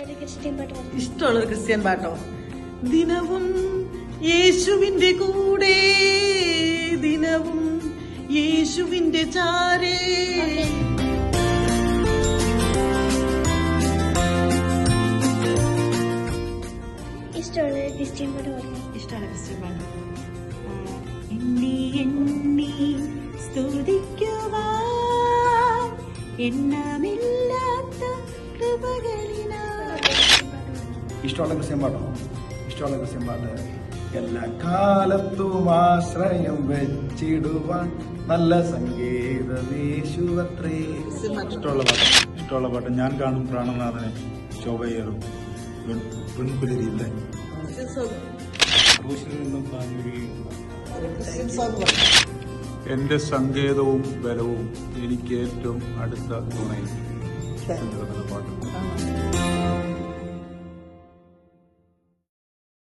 ഇഷ്ടമുള്ളൊരു ക്രിസ്ത്യൻ പാട്ടോ. ദിനവും യേശുവിന്റെ കൂടെ, ദിനവും യേശുവിന്റെ ചാരേ. ഇഷ്ടമുള്ള ക്രിസ്ത്യൻ പാട്ട്. ഇഷ്ടമാണ് ക്രിസ്ത്യൻ പാട്ട്. എണ്ണി എണ്ണി സ്തുതിക്കുവാൻ എണ്ണമില്ലാത്ത കൃപകളിനാൽ. ഇഷ്ടമുള്ള ക്രിസ്ത്യൻ പാട്ടോ? ഇഷ്ടമുള്ള ക്രിസ്ത്യൻ പാട്ട്. എല്ലാ കാലത്തും ആശ്രയം വെച്ചിടുവാൻ നല്ല സംഗീതമേശുവത്രേ. ഇഷ്ടമുള്ള പാട്ട് ഞാൻ കാണും പ്രാണനാഥനെ ശോഭയേറും പെൺപുലരിയില്ല ക്രൂശിൽ നിന്നും എന്റെ സങ്കേതവും ബലവും എനിക്ക് ഏറ്റവും അടുത്ത തുണയും പാട്ട്.